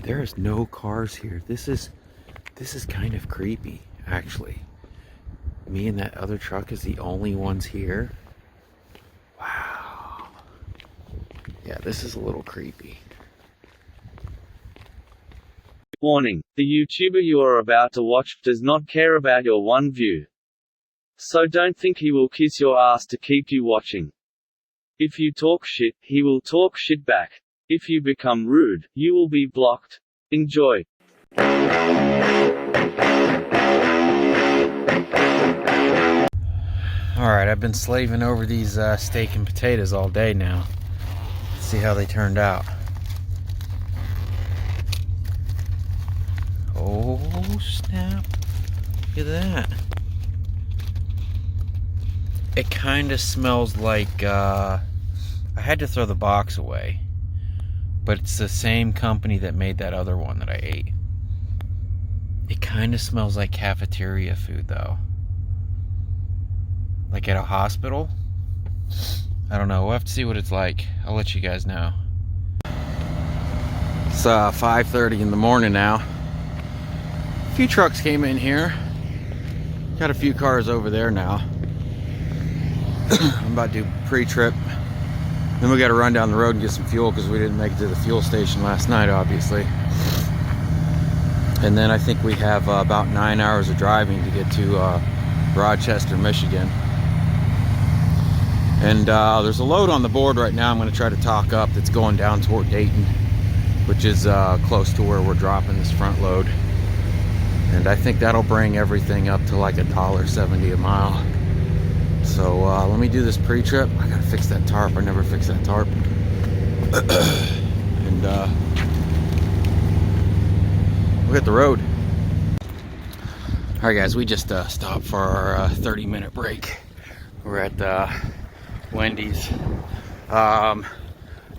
There's no cars here. This is kind of creepy, actually. Me and that other truck is the only ones here. Wow. Yeah, this is a little creepy. Warning: the YouTuber you are about to watch does not care about your one view. So don't think he will kiss your ass to keep you watching. If you talk shit, he will talk shit back. If you become rude, you will be blocked. Enjoy. Alright, I've been slaving over these steak and potatoes all day now. Let's see how they turned out. Oh, snap. Look at that. It kind of smells like, I had to throw the box away. But it's the same company that made that other one that I ate. It kind of smells like cafeteria food, though. Like at a hospital? I don't know. We'll have to see what it's like. I'll let you guys know. It's 5:30 in the morning now. A few trucks came in here. Got a few cars over there now. I'm about to do pre-trip. Then we got to run down the road and get some fuel because we didn't make it to the fuel station last night, obviously. And then I think we have about 9 hours of driving to get to Rochester, Michigan. And there's a load on the board right now I'm going to try to talk up that's going down toward Dayton, which is close to where we're dropping this front load. And I think that'll bring everything up to like $1.70 a mile. So let me do this pre-trip. I gotta fix that tarp. I never fixed that tarp. And we'll hit the road. Alright guys, we just stopped for our 30-minute break. We're at Wendy's. I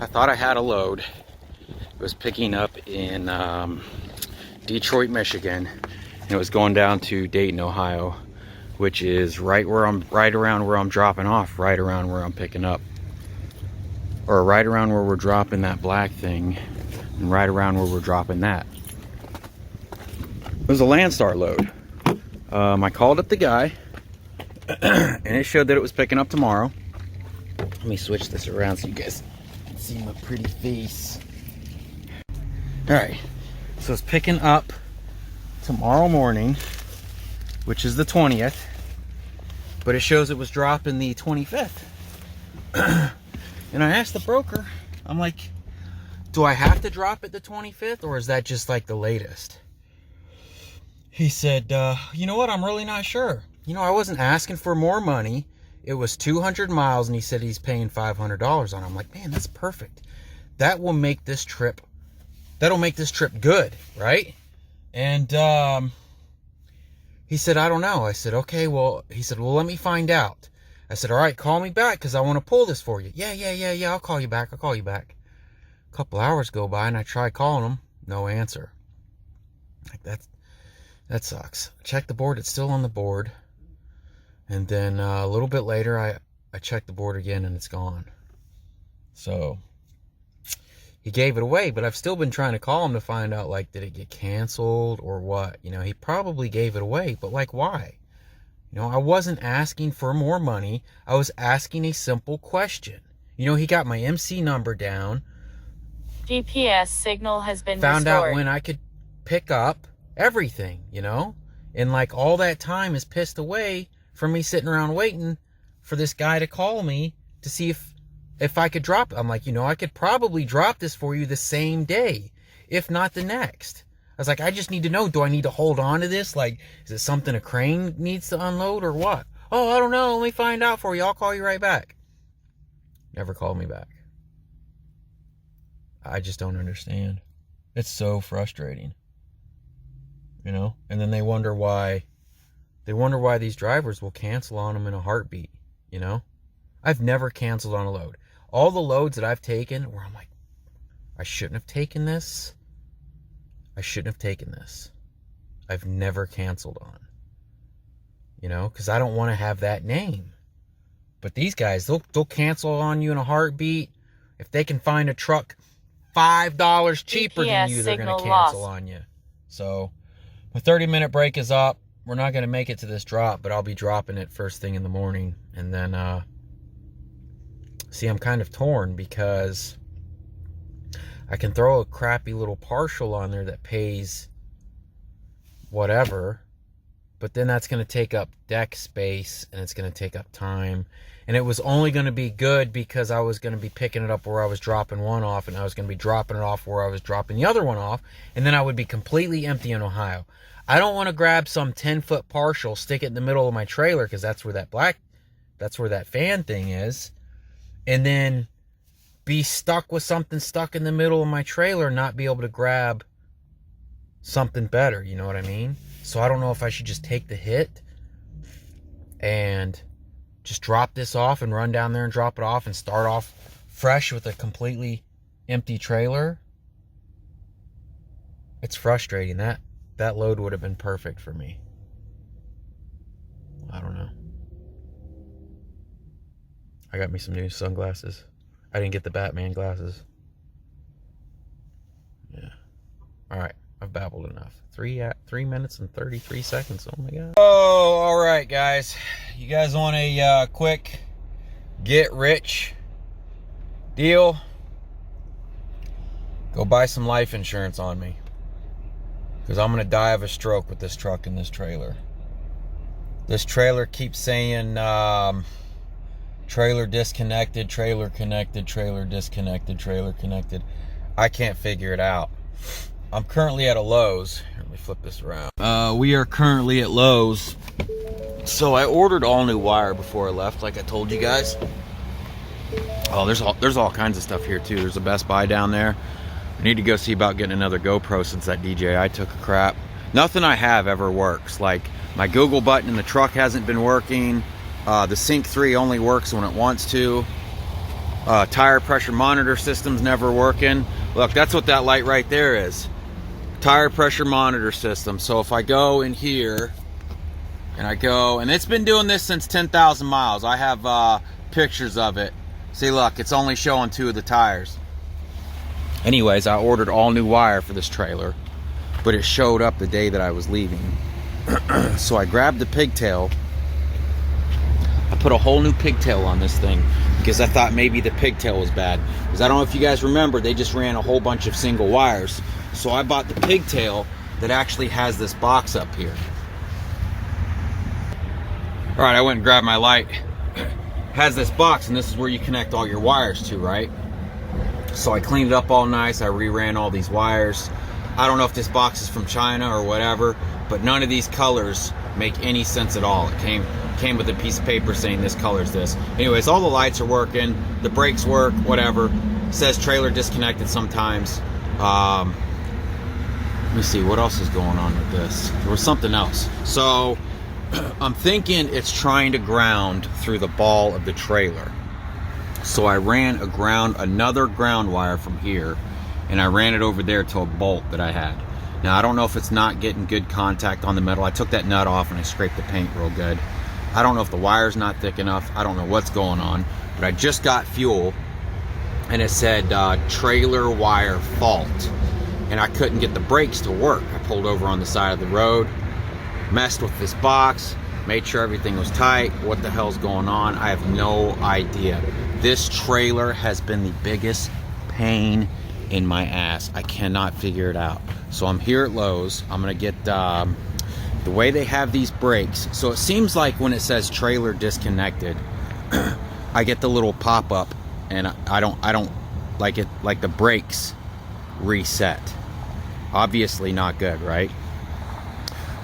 thought I had a load. It was picking up in Detroit, Michigan. And it was going down to Dayton, Ohio, which is right around where I'm dropping off, right around where I'm picking up. Or right around where we're dropping that black thing, and right around where we're dropping that. It was a Landstar load. I called up the guy, and it showed that it was picking up tomorrow. Let me switch this around so you guys can see my pretty face. Alright, so it's picking up tomorrow morning, which is the 20th, but it shows it was dropping the 25th. And I asked the broker, I'm like, do I have to drop it the 25th, or is that just like the latest? He said, you know what, I'm really not sure. You know, I wasn't asking for more money. It was 200 miles, and he said he's paying $500 on it. I'm like, man, that's perfect. That will make this trip, that'll make this trip good, right? And he said, I don't know. I said, okay, well, he said, well, let me find out. I said, all right, call me back because I want to pull this for you. Yeah, I'll call you back. A couple hours go by and I try calling him. No answer. Like that sucks. I checked the board. It's still on the board. And then a little bit later, I checked the board again and it's gone. So he gave it away, but I've still been trying to call him to find out, like, did it get canceled or what? You know, he probably gave it away, but like, why? You know, I wasn't asking for more money. I was asking a simple question. You know, he got my MC number down. GPS signal has been found restored. out when I could pick up everything, you know? And like all that time is pissed away from me sitting around waiting for this guy to call me to see if I could drop it. I'm like, you know, I could probably drop this for you the same day, if not the next. I was like, I just need to know, do I need to hold on to this? Like, is it something a crane needs to unload or what? Oh, I don't know. Let me find out for you. I'll call you right back. Never called me back. I just don't understand. It's so frustrating. You know? And then they wonder why these drivers will cancel on them in a heartbeat, you know? I've never canceled on a load. All the loads that I've taken where I'm like, I shouldn't have taken this. I've never canceled on. You know, because I don't want to have that name. But these guys, they'll cancel on you in a heartbeat. If they can find a truck $5 cheaper than GPS you, they're going to signal cancel lost. on you. So my 30-minute break is up. We're not going to make it to this drop, but I'll be dropping it first thing in the morning. And then, see, I'm kind of torn because I can throw a crappy little partial on there that pays whatever, but then that's going to take up deck space and it's going to take up time. And it was only going to be good because I was going to be picking it up where I was dropping one off, and I was going to be dropping it off where I was dropping the other one off, and then I would be completely empty in Ohio. I don't want to grab some 10-foot partial, stick it in the middle of my trailer, because that's where that fan thing is, and then be stuck with something stuck in the middle of my trailer and not be able to grab something better, you know what I mean? So I don't know if I should just take the hit and just drop this off and run down there and drop it off and start off fresh with a completely empty trailer. It's frustrating. That load would have been perfect for me. I don't know. I got me some new sunglasses. I didn't get the Batman glasses. Yeah. All right. I've babbled enough. 3 minutes and 33 seconds. Oh my God. Oh, all right, guys. You guys want a quick get rich deal? Go buy some life insurance on me, because I'm gonna die of a stroke with this truck and this trailer. This trailer keeps saying trailer disconnected, trailer connected, trailer disconnected, trailer connected. I can't figure it out. I'm currently at a Lowe's. Let me flip this around. We are currently at Lowe's. So I ordered all new wire before I left, like I told you guys. Oh, there's all kinds of stuff here too. There's a Best Buy down there. I need to go see about getting another GoPro since that DJI took a crap. Nothing I have ever works. Like my Google button in the truck hasn't been working. The Sync 3 only works when it wants to. Tire pressure monitor system's never working. Look, that's what that light right there is. Tire pressure monitor system. So if I go in here and I go, and it's been doing this since 10,000 miles. I have pictures of it. See, look, it's only showing 2 of the tires. Anyways, I ordered all new wire for this trailer, but it showed up the day that I was leaving. So I grabbed the pigtail. I put a whole new pigtail on this thing because I thought maybe the pigtail was bad. Because I don't know if you guys remember, they just ran a whole bunch of single wires. So I bought the pigtail that actually has this box up here. All right, I went and grabbed my light. Has this box, and this is where you connect all your wires to, right? So I cleaned it up all nice. I reran all these wires. I don't know if this box is from China or whatever, but none of these colors make any sense at all. It came with a piece of paper saying this color's this. Anyways, all the lights are working. The brakes work, whatever. It says trailer disconnected sometimes. Let me see, what else is going on with this? There was something else. So I'm thinking it's trying to ground through the ball of the trailer. So I ran another ground wire from here, and I ran it over there to a bolt that I had. Now, I don't know if it's not getting good contact on the metal. I took that nut off and I scraped the paint real good. I don't know if the wire's not thick enough. I don't know what's going on, but I just got fuel and it said trailer wire fault, and I couldn't get the brakes to work. I pulled over on the side of the road, messed with this box, made sure everything was tight. What the hell's going on? I have no idea. This trailer has been the biggest pain in my ass. I cannot figure it out. So I'm here at Lowe's. I'm gonna get the way they have these brakes. So it seems like when it says trailer disconnected, I get the little pop-up, and I don't like it, like the brakes reset. Obviously not good, right?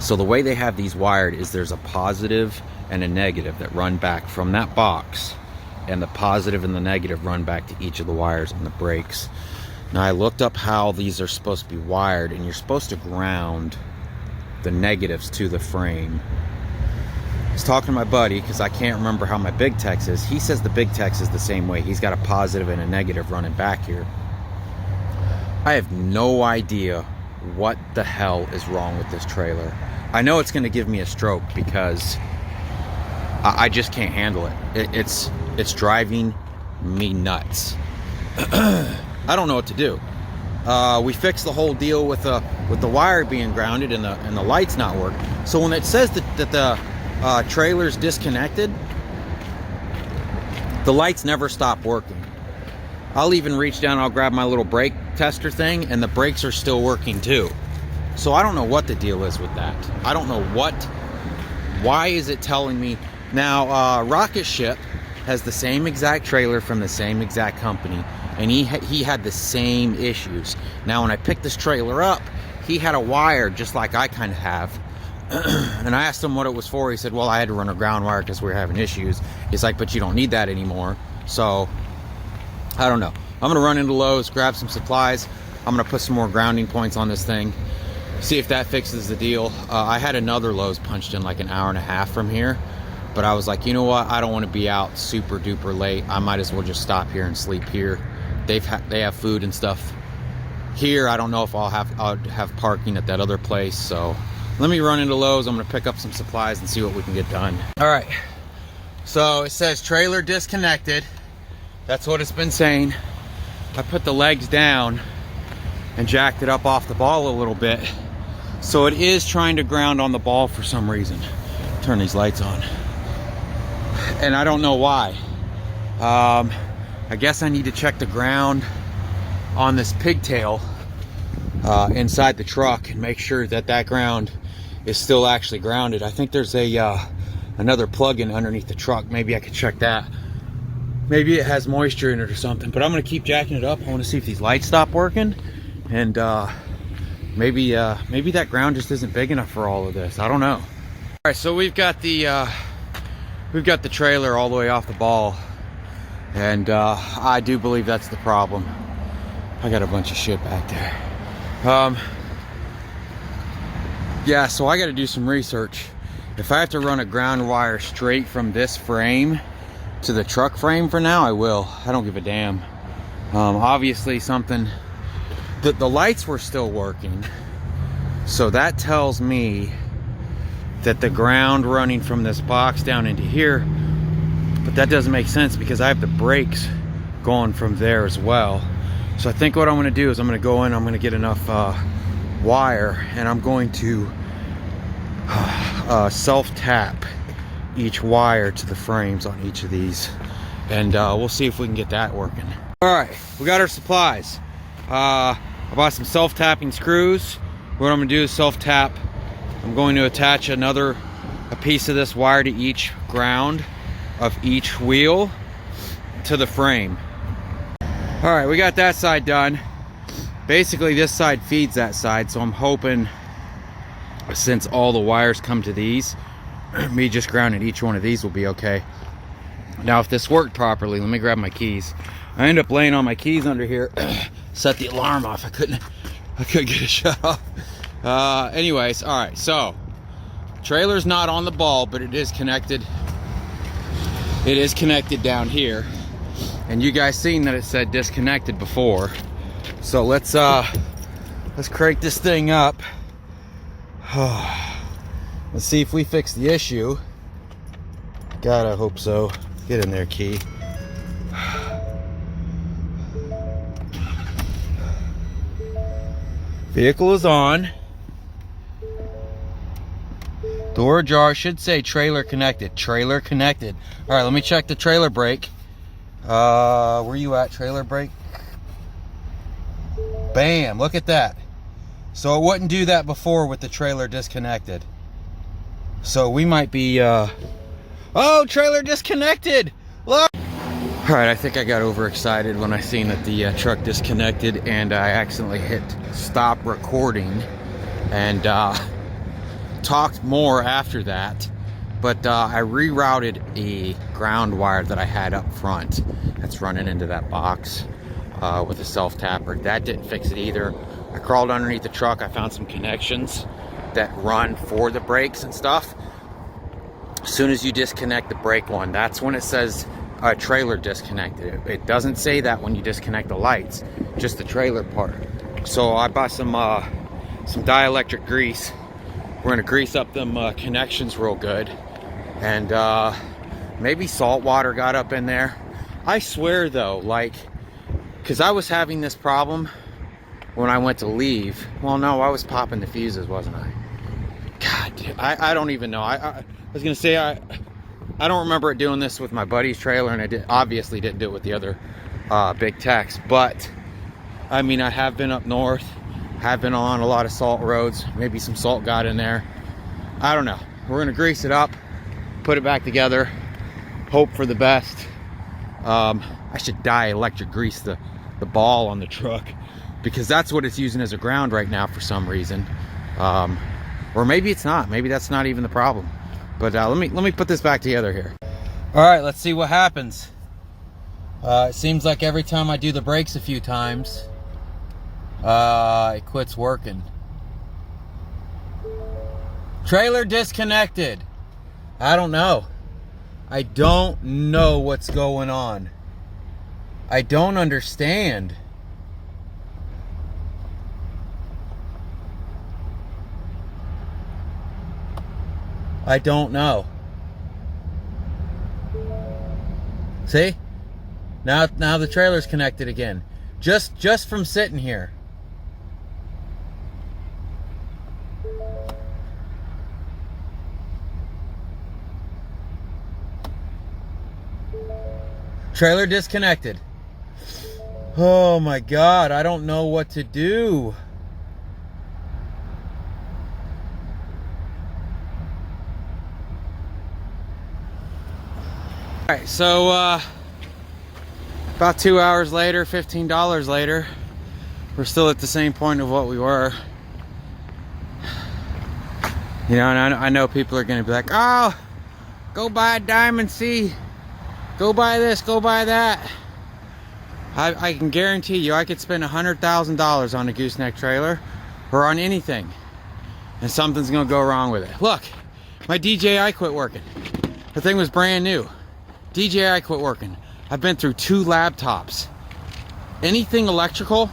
So the way they have these wired is there's a positive and a negative that run back from that box, and the positive and the negative run back to each of the wires on the brakes. Now I looked up how these are supposed to be wired, and you're supposed to ground the negatives to the frame. I was talking to my buddy because I can't remember how my Big Tex is. He says the Big Tex is the same way. He's got a positive and a negative running back here. I have no idea what the hell is wrong with this trailer. I know it's going to give me a stroke because I just can't handle it. It's driving me nuts. I don't know what to do. We fixed the whole deal with the wire being grounded and the lights not work. So when it says that the trailer's disconnected, the lights never stop working. I'll even reach down, I'll grab my little brake tester thing, and the brakes are still working too. So I don't know what the deal is with that. I don't know why is it telling me. Now, Rocket Ship has the same exact trailer from the same exact company, and he had the same issues. Now, when I picked this trailer up, he had a wire just like I kind of have. And I asked him what it was for. He said, well, I had to run a ground wire because we were having issues. He's like, but you don't need that anymore. So, I don't know. I'm going to run into Lowe's, grab some supplies. I'm going to put some more grounding points on this thing, see if that fixes the deal. I had another Lowe's punched in like an hour and a half from here, but I was like, you know what? I don't want to be out super duper late. I might as well just stop here and sleep here. They have food and stuff here. I don't know if I'll have parking at that other place. So let me run into Lowe's. I'm going to pick up some supplies and see what we can get done. All right. So it says trailer disconnected. That's what it's been saying. I put the legs down and jacked it up off the ball a little bit. So it is trying to ground on the ball for some reason. Turn these lights on. And I don't know why. I guess I need to check the ground on this pigtail inside the truck and make sure that ground is still actually grounded. I think there's another plug-in underneath the truck. Maybe I could check that. Maybe it has moisture in it or something, but I'm gonna keep jacking it up. I want to see if these lights stop working, and maybe that ground just isn't big enough for all of this. I don't know. All right, so we've got the trailer all the way off the ball, and I do believe that's the problem. I got a bunch of shit back there. Yeah, so I got to do some research. If I have to run a ground wire straight from this frame to the truck frame for now, I will. I don't give a damn. Obviously something, the lights were still working, so that tells me that the ground running from this box down into here, but that doesn't make sense because I have the brakes going from there as well. So I think what I'm going to do is I'm going to go in, I'm going to get enough wire, and I'm going to self-tap each wire to the frames on each of these, and we'll see if we can get that working. All right, we got our supplies. I bought some self-tapping screws. What I'm gonna do is self-tap. I'm going to attach a piece of this wire to each ground of each wheel to the frame. All right, we got that side done. Basically this side feeds that side, so I'm hoping, since all the wires come to these, me just grounding each one of these will be okay. Now if this worked properly, let me grab my keys. I ended up laying on my keys under here, set the alarm off. I couldn't get it shut off. Anyways, all right, so trailer's not on the ball, but it is connected. It is connected down here, and you guys seen that it said disconnected before. So let's crank this thing up. Let's see if we fix the issue. God, I hope so. Get in there, key. Vehicle is on. Door ajar. Should say trailer connected. Trailer connected. All right, let me check the trailer brake. Where you at, trailer brake? Bam, look at that. So it wouldn't do that before with the trailer disconnected. So we might be, oh, trailer disconnected. Look. All right, I think I got overexcited when I seen that the truck disconnected, and I accidentally hit stop recording and talked more after that. But I rerouted a ground wire that I had up front that's running into that box with a self-tapper. That didn't fix it either. I crawled underneath the truck. I found some connections that run for the brakes and stuff. As soon as you disconnect the brake one, that's when it says trailer disconnected. It doesn't say that when you disconnect the lights, just the trailer part. So I bought some dielectric grease. We're gonna grease up them connections real good, and maybe salt water got up in there. I swear though, like, because I was having this problem when I went to leave. Well, no, I was popping the fuses, wasn't I? God, dude, I don't even know. I was gonna say I don't remember it doing this with my buddy's trailer, and I obviously didn't do it with the other big techs. But I mean, I have been up north, have been on a lot of salt roads. Maybe some salt got in there. I don't know. We're gonna grease it up, put it back together, hope for the best. I should electric grease the ball on the truck, because that's what it's using as a ground right now for some reason. Or maybe it's not. Maybe that's not even the problem. But let me put this back together here. All right, let's see what happens. It seems like every time I do the brakes a few times, it quits working. Trailer disconnected. I don't know. I don't know what's going on. I don't understand. I don't know. See? Now the trailer's connected again. Just from sitting here. Trailer disconnected. Oh my God, I don't know what to do. All right, so about 2 hours later, $15 later, we're still at the same point of what we were. You know, and I know people are gonna be like, oh, go buy a Diamond C. Go buy this, go buy that. I can guarantee you I could spend $100,000 on a gooseneck trailer or on anything, and something's gonna go wrong with it. Look, my DJI quit working. The thing was brand new. DJI quit working. I've been through 2 laptops. Anything electrical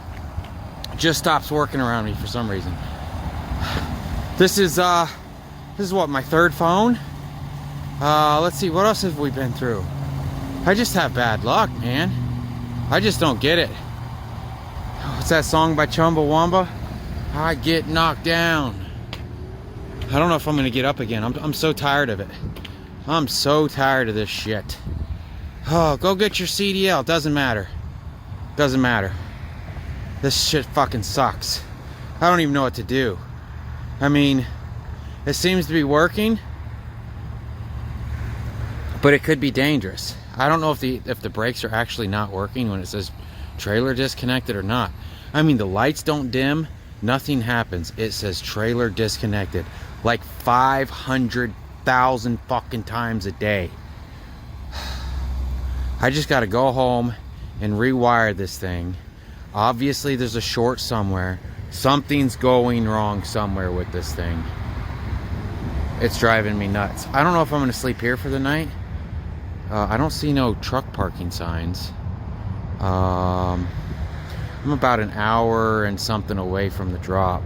just stops working around me for some reason. This is what, my 3rd phone? Let's see, what else have we been through? I just have bad luck, man. I just don't get it. What's that song by Chumbawamba? I get knocked down. I don't know if I'm gonna get up again. I'm so tired of it. I'm so tired of this shit. Oh, go get your CDL. Doesn't matter. Doesn't matter. This shit fucking sucks. I don't even know what to do. I mean, it seems to be working, but it could be dangerous. I don't know if the brakes are actually not working when it says trailer disconnected or not. I mean, the lights don't dim, nothing happens. It says trailer disconnected like 500,000 fucking times a day. I just got to go home and rewire this thing. Obviously, there's a short somewhere. Something's going wrong somewhere with this thing. It's driving me nuts. I don't know if I'm going to sleep here for the night. I don't see no truck parking signs. I'm about an hour and something away from the drop,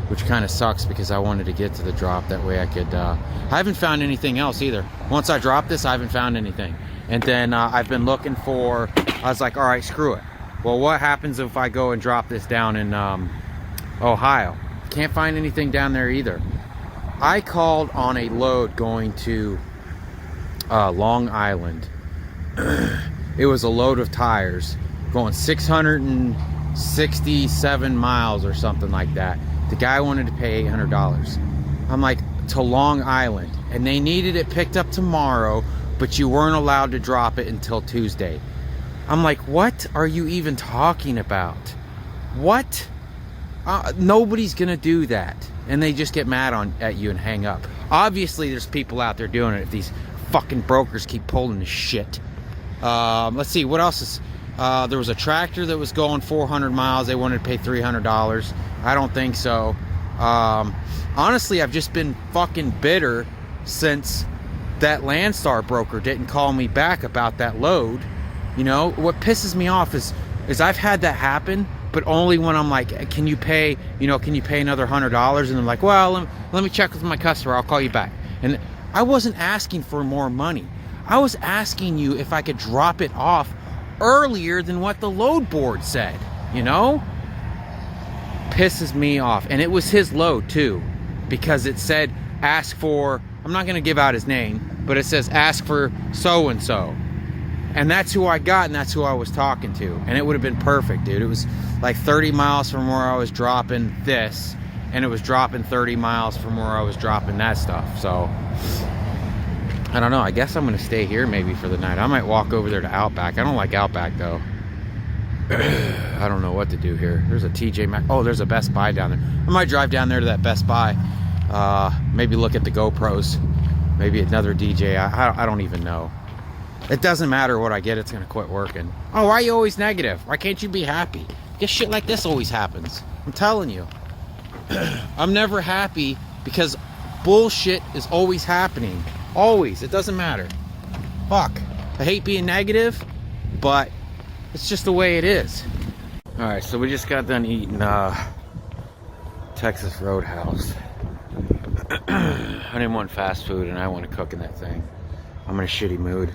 which kind of sucks because I wanted to get to the drop. That way I could... I haven't found anything else either. Once I drop this, I haven't found anything. And then I've been looking for... I was like, all right, screw it. Well, what happens if I go and drop this down in Ohio? Can't find anything down there either. I called on a load going to Long Island. It was a load of tires going 667 miles or something like that. The guy wanted to pay $800. I'm like, to Long Island, and they needed it picked up tomorrow, but you weren't allowed to drop it until Tuesday. I'm like, what are you even talking about? What? Nobody's gonna do that. And they just get mad at you and hang up. Obviously there's people out there doing it if these fucking brokers keep pulling this shit. Let's see, what else is... there was a tractor that was going 400 miles. They wanted to pay $300. I don't think so. Honestly, I've just been fucking bitter since that Landstar broker didn't call me back about that load. You know, what pisses me off is I've had that happen, but only when I'm like, can you pay another $100? And I'm like, well, let me check with my customer. I'll call you back. And I wasn't asking for more money. I was asking you if I could drop it off earlier than what the load board said, you know? pisses me off. And it was his load too, because it said ask for, I'm not gonna give out his name, but it says ask for so-and-so. And that's who I got, and that's who I was talking to. And it would have been perfect, dude. It was like 30 miles from where I was dropping this, and it was dropping 30 miles from where I was dropping that stuff. So, I don't know. I guess I'm going to stay here maybe for the night. I might walk over there to Outback. I don't like Outback, though. I don't know what to do here. There's a TJ Maxx. Oh, there's a Best Buy down there. I might drive down there to that Best Buy. Maybe look at the GoPros. Maybe another DJ. I don't even know. It doesn't matter what I get, it's gonna quit working. Oh, why are you always negative? Why can't you be happy? Guess shit like this always happens. I'm telling you. I'm never happy because bullshit is always happening. Always. It doesn't matter. Fuck. I hate being negative, but it's just the way it is. Alright, so we just got done eating Texas Roadhouse. I didn't want fast food and I want to cook in that thing. I'm in a shitty mood.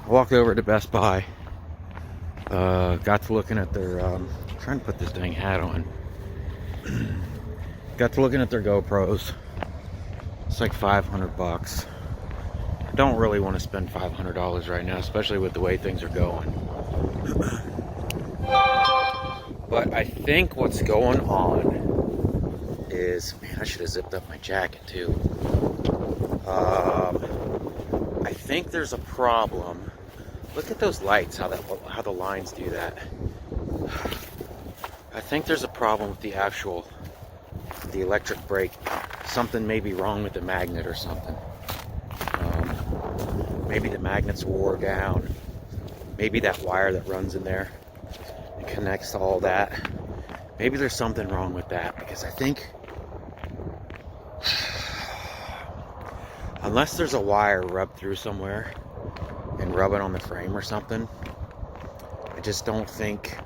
I walked over to Best Buy. Got to looking at their trying to put this dang hat on. Got to looking at their GoPros. It's like $500. I don't really want to spend $500 right now, especially with the way things are going. But I think what's going on is, man, I should have zipped up my jacket too. I think there's a problem. Look at those lights, how the lines do that. I think there's a problem with the electric brake. Something may be wrong with the magnet or something. Maybe the magnet's wore down. Maybe that wire that runs in there and connects to all that. Maybe there's something wrong with that, because I think unless there's a wire rubbed through somewhere and rub it on the frame or something, I just don't think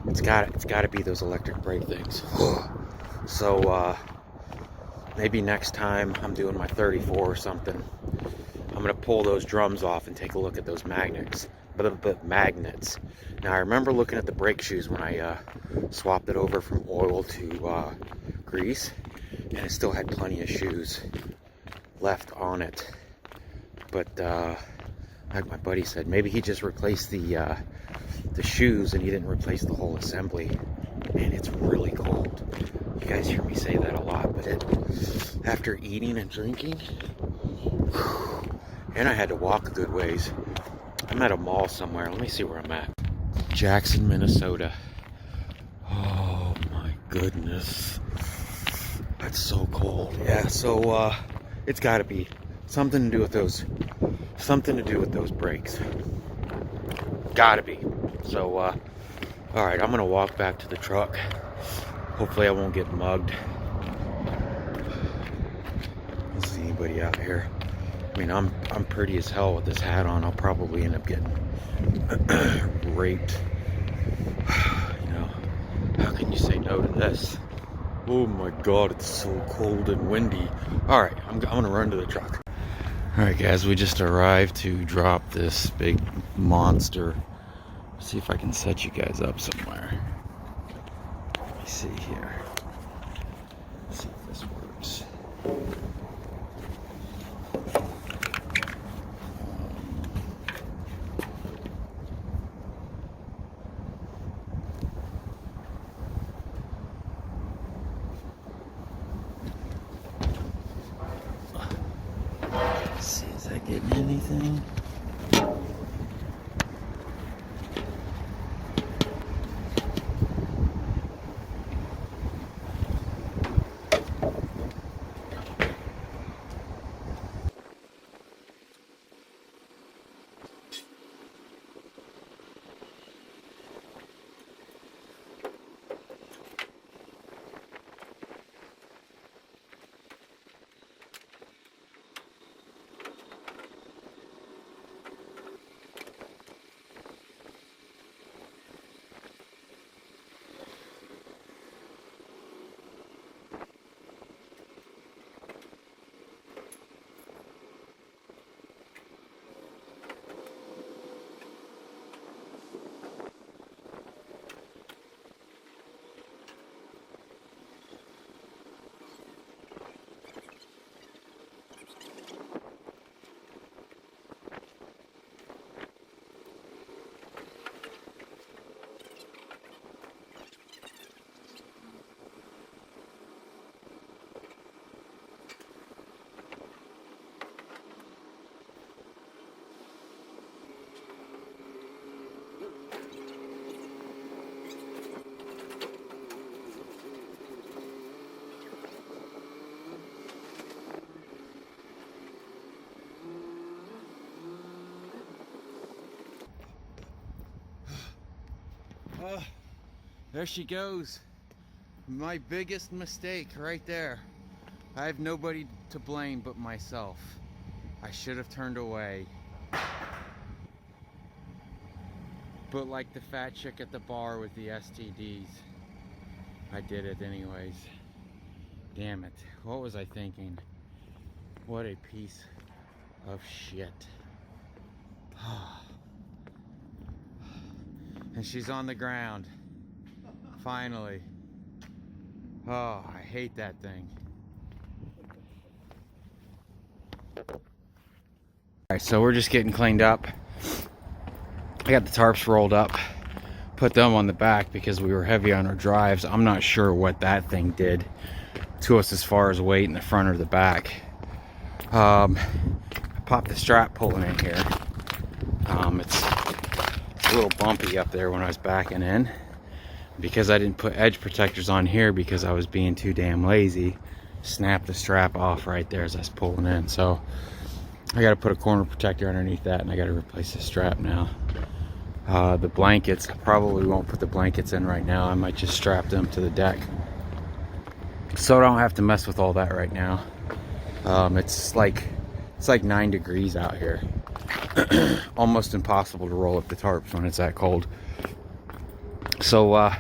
it's got to be those electric brake things. So maybe next time I'm doing my 34 or something, I'm gonna pull those drums off and take a look at those magnets. Magnets. Now I remember looking at the brake shoes when I swapped it over from oil to grease, and it still had plenty of shoes left on it. But like my buddy said, maybe he just replaced the shoes and he didn't replace the whole assembly. Man, it's really cold. You guys hear me say that a lot, but after eating and drinking, and I had to walk a good ways. I'm at a mall somewhere. Let me see where I'm at. Jackson, Minnesota. Oh my goodness. That's so cold. Yeah, so it's gotta be something to do with those brakes. Gotta be. So alright, I'm gonna walk back to the truck. Hopefully I won't get mugged. Don't see anybody out here. I mean, I'm pretty as hell with this hat on. I'll probably end up getting raped. You know, how can you say no to this? Oh my god, it's so cold and windy. Alright, I'm gonna run to the truck. Alright guys, we just arrived to drop this big monster. See if I can set you guys up somewhere. Let me see here. Let's see if this works. Let's see, is that getting anything? There she goes. My biggest mistake right there. I have nobody to blame but myself. I should have turned away. But like the fat chick at the bar with the STDs, I did it anyways. Damn it. What was I thinking? What a piece of shit. And she's on the ground. Finally. Oh, I hate that thing. Alright, so we're just getting cleaned up. I got the tarps rolled up. Put them on the back because we were heavy on our drives. I'm not sure what that thing did to us as far as weight in the front or the back. I popped the strap pulling in here. It's a little bumpy up there when I was backing in. Because I didn't put edge protectors on here because I was being too damn lazy. Snapped the strap off right there as I was pulling in. So I got to put a corner protector underneath that, and I got to replace the strap now. The blankets, I probably won't put the blankets in right now. I might just strap them to the deck. So I don't have to mess with all that right now. It's like 9 degrees out here. Almost impossible to roll up the tarps when it's that cold. So I'm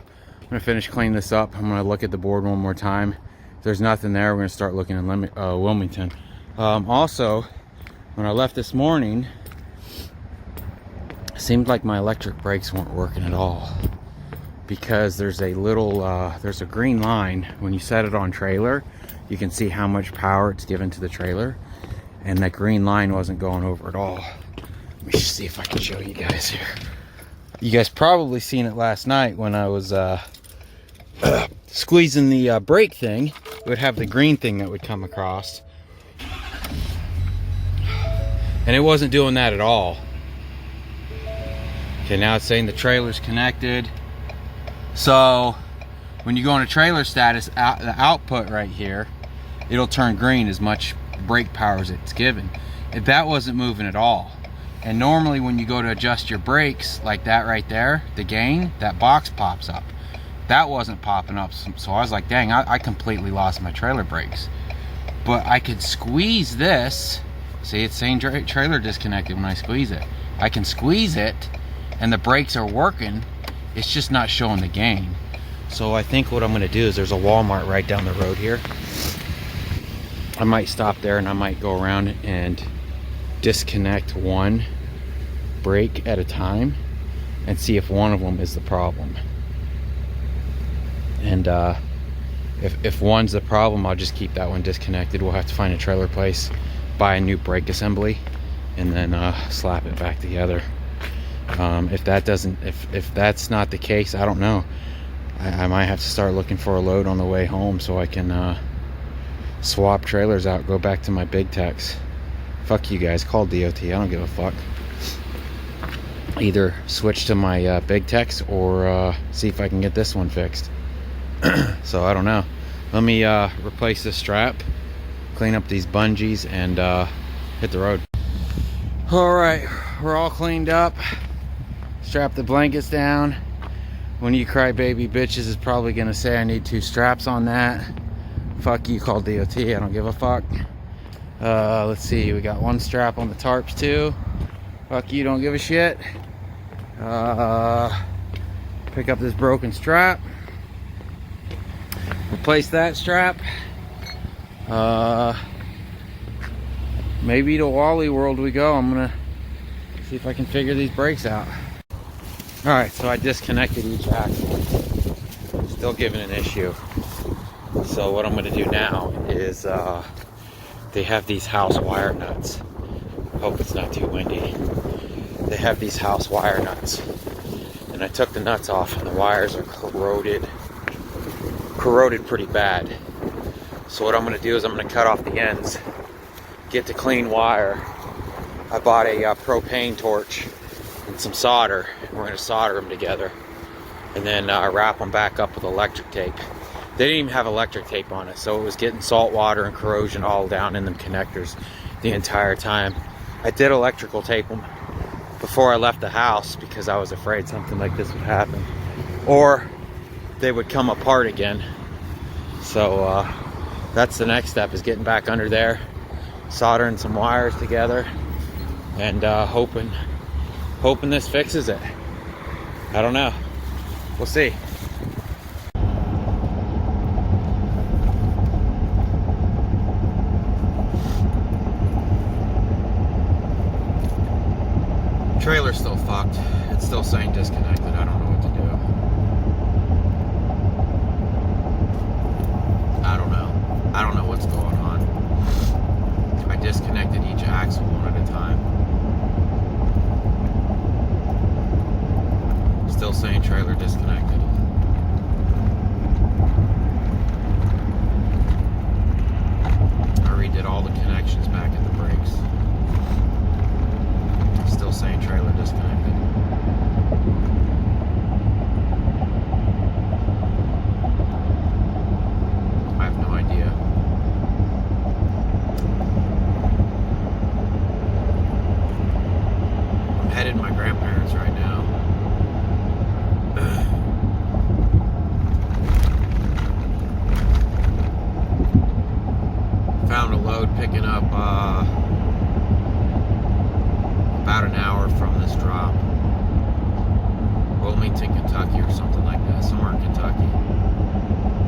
gonna finish cleaning this up. I'm gonna look at the board one more time. If there's nothing there, we're gonna start looking in Wilmington. Also, when I left this morning, it seemed like my electric brakes weren't working at all, because there's a little there's a green line. When you set it on trailer, you can see how much power it's given to the trailer, and that green line wasn't going over at all. Let me just see if I can show you guys here. You guys probably seen it last night when I was squeezing the brake thing. It would have the green thing that would come across, and it wasn't doing that at all. Okay, now it's saying the trailer's connected. So when you go into trailer status, the output right here, it'll turn green as much brake power as it's given. If that wasn't moving at all. And normally when you go to adjust your brakes like that right there, the gain, that box pops up. That wasn't popping up, so I was like, dang, I completely lost my trailer brakes. But I could squeeze this. See, it's saying trailer disconnected when I squeeze it. I can squeeze it and the brakes are working. It's just not showing the gain. So I think what I'm gonna do is, there's a Walmart right down the road here. I might stop there and I might go around and disconnect one brake at a time and see if one of them is the problem. And if one's the problem, I'll just keep that one disconnected. We'll have to find a trailer place, buy a new brake assembly, and then slap it back together. If that's not the case, I don't know. I might have to start looking for a load on the way home so I can swap trailers out, go back to my big techs. Fuck you guys, call DOT, I don't give a fuck. Either switch to my big techs or see if I can get this one fixed. So I don't know. Let me replace this strap, clean up these bungees, and hit the road. Alright, we're all cleaned up. Strap the blankets down. When you crybaby bitches is probably gonna say I need 2 straps on that. Fuck you, call DOT, I don't give a fuck. Let's see, we got 1 strap on the tarps too. Fuck you, don't give a shit. Pick up this broken strap. Replace that strap. Maybe to Wally World we go. I'm gonna see if I can figure these brakes out. Alright, so I disconnected each axle. Still giving an issue. So what I'm gonna do now is they have these house wire nuts. Hope it's not too windy. They have these house wire nuts. And I took the nuts off and the wires are corroded pretty bad. So what I'm gonna do is I'm gonna cut off the ends, get the clean wire. I bought a propane torch and some solder. We're gonna solder them together and then wrap them back up with electric tape. They didn't even have electric tape on it, so it was getting salt water and corrosion all down in them connectors the entire time. I did electrical tape them before I left the house because I was afraid something like this would happen. Or they would come apart again. So that's the next step, is getting back under there, soldering some wires together, and hoping this fixes it. I don't know. We'll see. Trailer's still fucked. It's still saying disconnected. I don't know what to do. I don't know what's going on. I disconnected each axle one at a time. Still saying trailer disconnected. I redid all the connections back at the brakes. Still saying trailer disconnected. I have no idea. I'm headed to my grandparents right now. Found a load picking up about an hour from this drop. Wilmington, Kentucky, or something like that. Somewhere in Kentucky.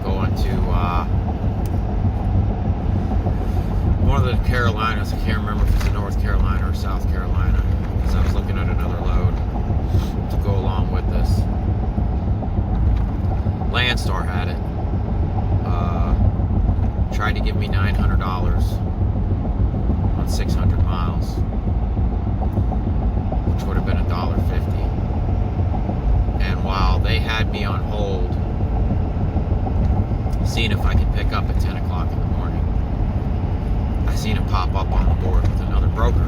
Going to one of the Carolinas. I can't remember if it's in North Carolina or South Carolina, because I was looking at another load to go along with this. Landstar had it. Tried to give me $900 on 600 miles, which would have been $1.50. And while they had me on hold, seeing if I could pick up at 10 o'clock in the morning, I seen it pop up on the board with another broker.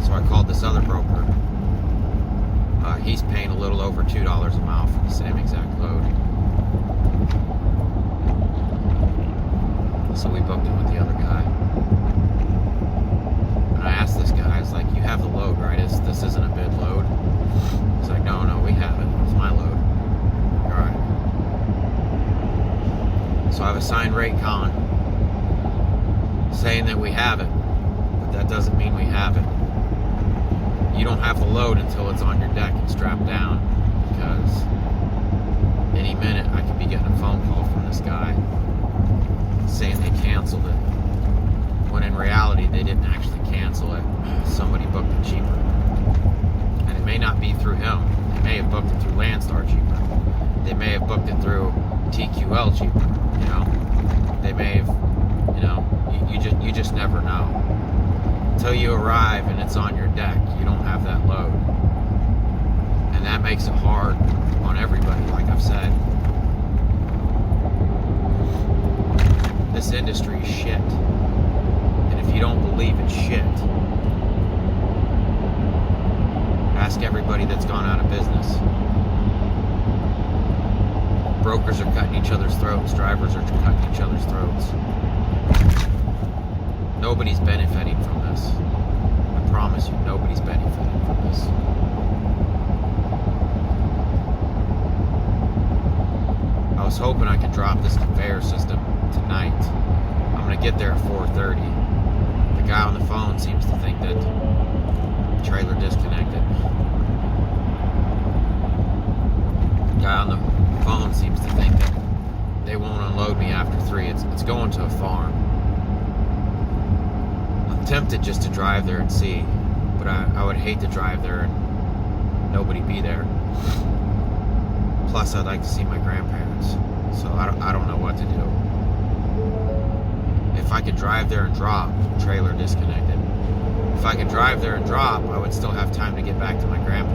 So I called this other broker. He's paying a little over $2 a mile for the same exact load. So we booked it with the other guy. And I asked this guy, I was like, you have the load, right? This isn't a bid load. He's like, no, we have it. It's my load. Alright. So I have a signed rate con saying that we have it. But that doesn't mean we have it. You don't have the load until it's on your deck and strapped down. Because any minute I could be getting a phone call from this guy saying they canceled it, when in reality they didn't actually cancel it. Somebody booked it cheaper, and it may not be through him. They may have booked it through Landstar cheaper. They may have booked it through TQL cheaper. You know, they may have. You know, you just never know until you arrive and it's on your deck. You don't have that load, and that makes it hard on everybody. Like I've said. This industry is shit. And if you don't believe it's shit, ask everybody that's gone out of business. Brokers are cutting each other's throats. Drivers are cutting each other's throats. Nobody's benefiting from this. I promise you, nobody's benefiting from this. I was hoping I could drop this conveyor system tonight. I'm gonna get there at 4:30. The guy on the phone seems to think that the trailer disconnected. The guy on the phone seems to think that they won't unload me after 3. It's going to a farm. I'm tempted just to drive there and see, but I would hate to drive there and nobody be there. Plus, I'd like to see my grandparents, so I don't know what to do. If I could drive there and drop, trailer disconnected. If I could drive there and drop, I would still have time to get back to my grandparents.